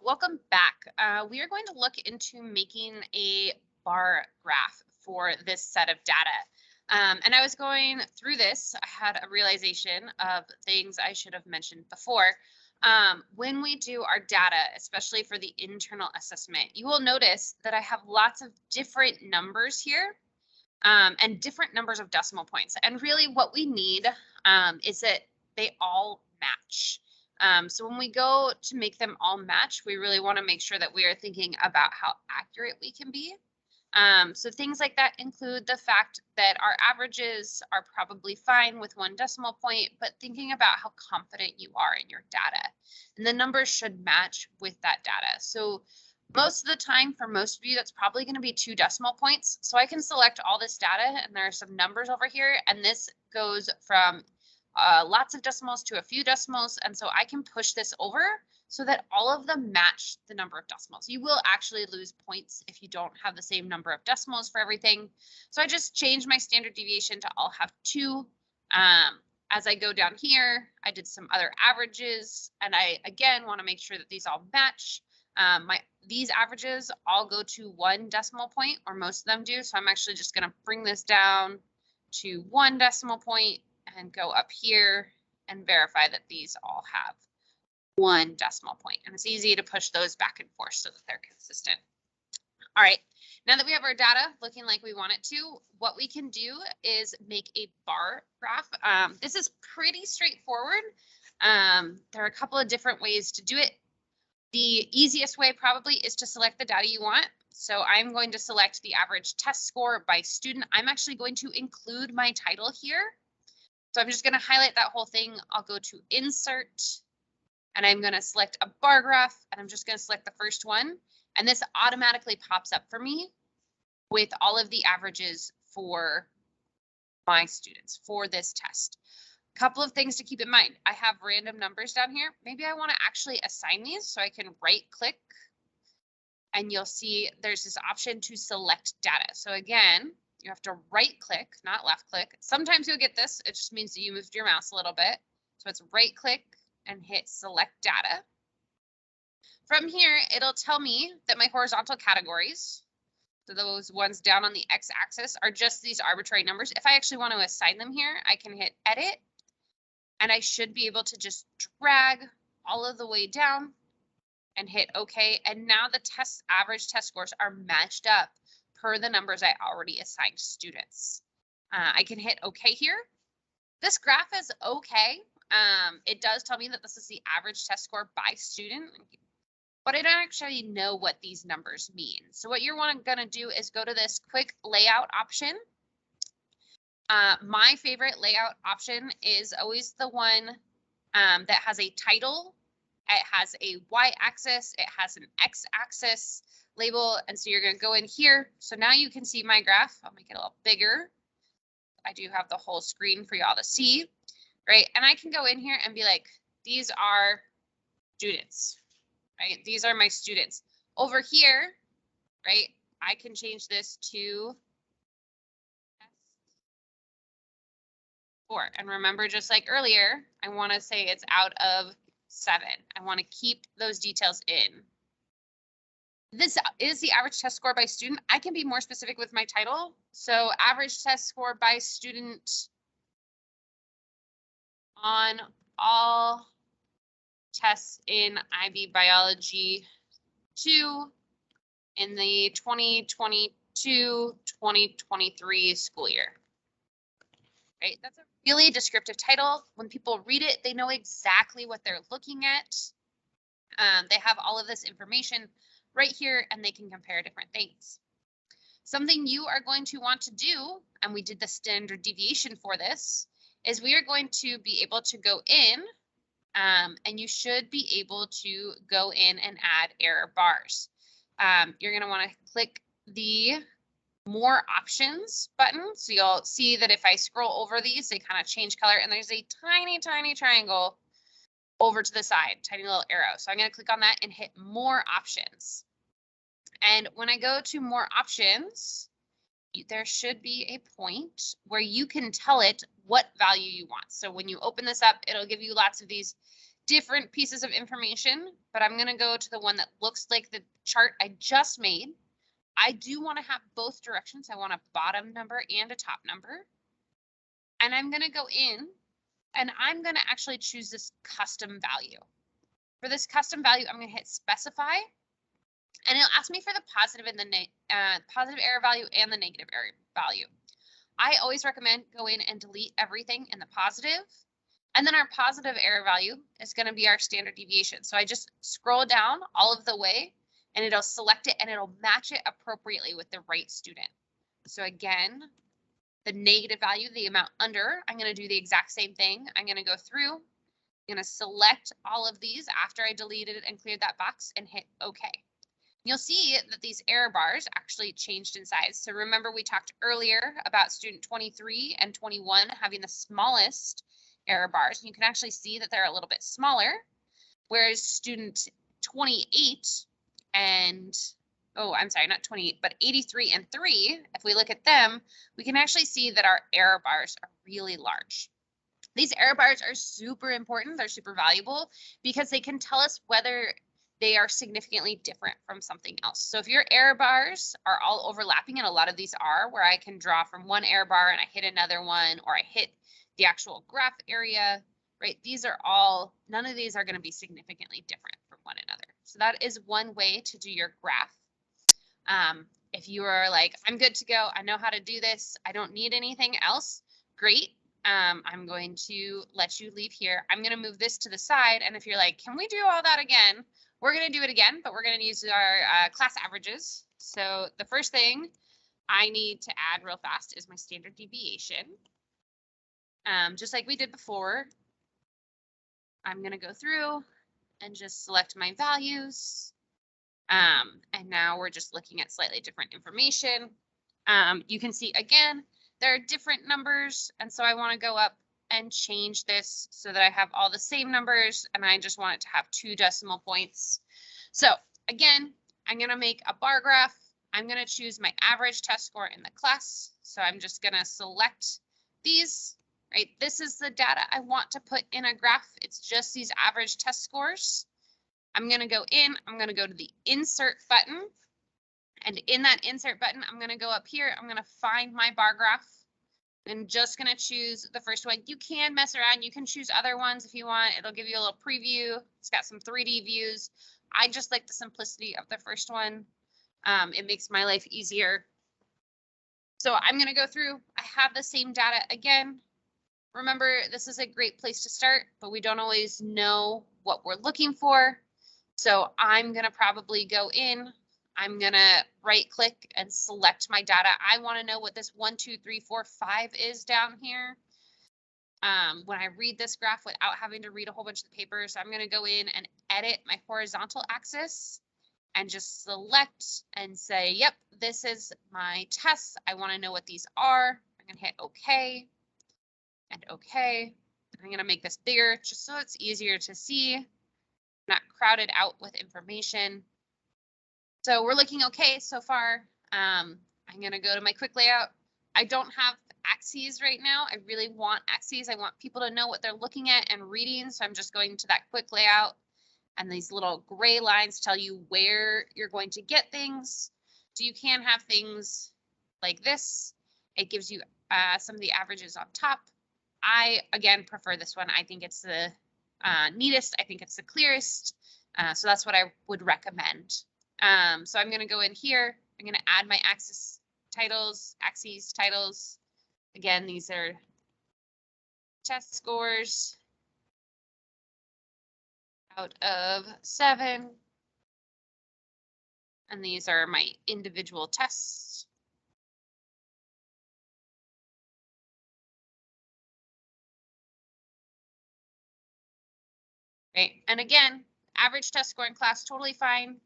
welcome back. We are going to look into making a bar graph for this set of data. And I was going through this, I had a realization of things I should have mentioned before. When we do our data, especially for the internal assessment, you will notice that I have lots of different numbers here and different numbers of decimal points. And really what we need is that they all match. So when we go to make them all match, we really want to make sure that we are thinking about how accurate we can be. So things like that include the fact that our averages are probably fine with 1 decimal point, but thinking about how confident you are in your data. And the numbers should match with that data. So most of the time, for most of you, that's probably going to be 2 decimal points. So I can select all this data, and there are some numbers over here, and this goes from lots of decimals to a few decimals, and so I can push this over so that all of them match the number of decimals. You will actually lose points if you don't have the same number of decimals for everything. So I just changed my standard deviation to all have 2. As I go down here, I did some other averages, and I again want to make sure that these all match. These averages all go to 1 decimal point, or most of them do. So I'm actually just going to bring this down to 1 decimal point and go up here and verify that these all have 1 decimal point. And it's easy to push those back and forth so that they're consistent. All right, now that we have our data looking like we want it to, what we can do is make a bar graph. This is pretty straightforward. There are a couple of different ways to do it. The easiest way probably is to select the data you want. So I'm going to select the average test score by student. I'm actually going to include my title here. So I'm just going to highlight that whole thing. I'll go to Insert, and I'm going to select a bar graph, and I'm just going to select the first one. And this automatically pops up for me with all of the averages for my students for this test. A couple of things to keep in mind. I have random numbers down here. Maybe I want to actually assign these, so I can right click, and you'll see there's this option to select data. So again, you have to right click, not left click. Sometimes you'll get this. It just means that you moved your mouse a little bit. So it's right click and hit select data. From here, it'll tell me that my horizontal categories, so those ones down on the x-axis, are just these arbitrary numbers. If I actually want to assign them here, I can hit edit, and I should be able to just drag all of the way down and hit OK. And now the average test scores are matched up per the numbers I already assigned students. I can hit OK here. This graph is okay. It does tell me that this is the average test score by student, but I don't actually know what these numbers mean. So what you're going to do is go to this quick layout option. My favorite layout option is always the one that has a title. It has a y-axis, it has an x-axis label, and so you're going to go in here. So now you can see my graph. I'll make it a little bigger. I do have the whole screen for y'all to see, right? And I can go in here and be like, these are students, right? These are my students. Over here, right, I can change this to test 4. And remember, just like earlier, I want to say it's out of 7. I want to keep those details in. This is the average test score by student. I can be more specific with my title. So average test score by student on all tests in IB Biology 2 in the 2022-2023 school year. Right, that's a really descriptive title. When people read it, they know exactly what they're looking at. They have all of this information right here, and they can compare different things. Something you are going to want to do, and we did the standard deviation for this, is we are going to be able to go in, and you should be able to go in and add error bars. You're going to want to click the More Options button. So you'll see that if I scroll over these, they kind of change color, and there's a tiny, tiny triangle over to the side, tiny little arrow. So I'm going to click on that and hit More Options. And when I go to More Options, there should be a point where you can tell it what value you want. So when you open this up, it'll give you lots of these different pieces of information, but I'm going to go to the one that looks like the chart I just made. I do want to have both directions. I want a bottom number and a top number. And I'm going to go in and I'm going to actually choose this custom value. For this custom value, I'm going to hit specify, and it'll ask me for the positive and the positive error value and the negative error value. I always recommend go in and delete everything in the positive. And then our positive error value is going to be our standard deviation. So I just scroll down all of the way and it'll select it and it'll match it appropriately with the right student. So again, the negative value, the amount under, I'm going to do the exact same thing. I'm going to go through, I'm going to select all of these after I deleted and cleared that box and hit OK. You'll see that these error bars actually changed in size. So remember we talked earlier about student 23 and 21 having the smallest error bars. You can actually see that they're a little bit smaller, whereas student 28 and, oh, I'm sorry, not 28, but 83 and 3, if we look at them, we can actually see that our error bars are really large. These error bars are super important. They're super valuable because they can tell us whether they are significantly different from something else. So if your error bars are all overlapping, and a lot of these are, where I can draw from one error bar and I hit another one, or I hit the actual graph area, right? These are all, none of these are going to be significantly different from one another. So that is one way to do your graph. If you are like, I'm good to go, I know how to do this, I don't need anything else, great. I'm going to let you leave here. I'm going to move this to the side. And if you're like, can we do all that again? We're going to do it again, but we're going to use our class averages. So the first thing I need to add real fast is my standard deviation. Just like we did before, I'm going to go through and just select my values. And now we're just looking at slightly different information. You can see, again, there are different numbers. And so I want to go up and change this so that I have all the same numbers and I just want it to have 2 decimal points. So again, I'm going to make a bar graph. I'm going to choose my average test score in the class. So I'm just going to select these, right? This is the data I want to put in a graph. It's just these average test scores. I'm going to go in, I'm going to go to the insert button. And in that insert button, I'm going to go up here. I'm going to find my bar graph. I'm just going to choose the first one. You can mess around. You can choose other ones if you want. It'll give you a little preview. It's got some 3D views. I just like the simplicity of the first one. It makes my life easier. So I'm going to go through. I have the same data again. Remember, this is a great place to start, but we don't always know what we're looking for. So I'm going to probably go in. I'm going to right click and select my data. I want to know what this 1, 2, 3, 4, 5 is down here. When I read this graph without having to read a whole bunch of the papers, I'm going to go in and edit my horizontal axis and just select and say, yep, this is my tests. I want to know what these are. I'm going to hit OK and OK. I'm going to make this bigger just so it's easier to see, not crowded out with information. So we're looking okay so far. I'm going to go to my quick layout. I don't have axes right now. I really want axes. I want people to know what they're looking at and reading. So I'm just going to that quick layout. And these little gray lines tell you where you're going to get things. So you can have things like this. It gives you some of the averages on top. I, again, prefer this one. I think it's the neatest. I think it's the clearest. So that's what I would recommend. So I'm going to go in here. I'm going to add my axes titles. Again, these are test scores out of 7. And these are my individual tests. Right. And again, average test score in class, totally fine.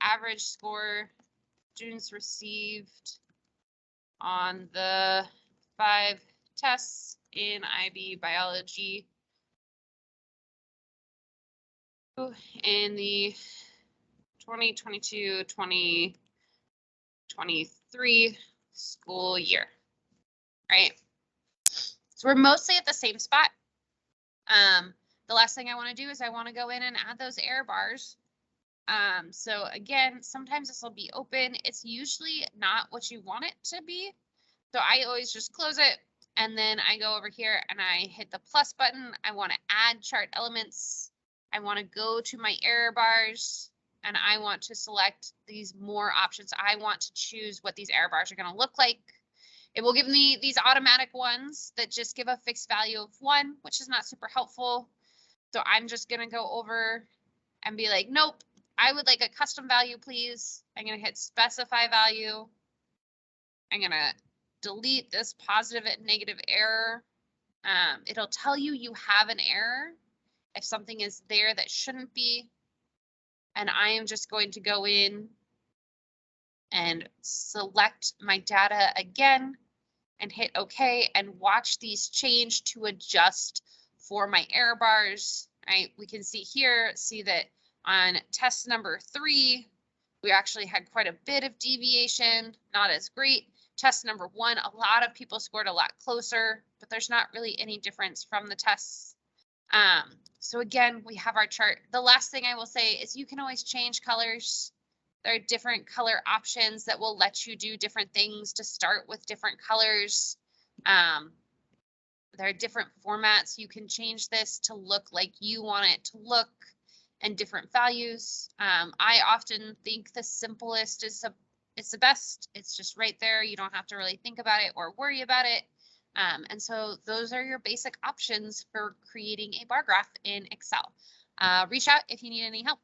Average score students received on the 5 tests in IB biology in the 2022-2023 school year, right? So we're mostly at the same spot. The last thing I want to do is I want to go in and add those error bars. So again, sometimes this will be open. It's usually not what you want it to be. So I always just close it, and then I go over here and I hit the plus button. I want to add chart elements. I want to go to my error bars, and I want to select these more options. I want to choose what these error bars are going to look like. It will give me these automatic ones that just give a fixed value of 1, which is not super helpful. So I'm just going to go over and be like, nope, I would like a custom value, please. I'm going to hit specify value. I'm going to delete this positive and negative error. It'll tell you you have an error if something is there that shouldn't be. And I am just going to go in and select my data again and hit OK and watch these change to adjust for my error bars. Right? We can see here, see that on test number 3, we actually had quite a bit of deviation, not as great. Test number 1, a lot of people scored a lot closer, but there's not really any difference from the tests. So again, we have our chart. The last thing I will say is you can always change colors. There are different color options that will let you do different things to start with different colors. There are different formats. You can change this to look like you want it to look and different values. I often think the simplest is it's the best. It's just right there. You don't have to really think about it or worry about it. And so those are your basic options for creating a bar graph in Excel. Reach out if you need any help.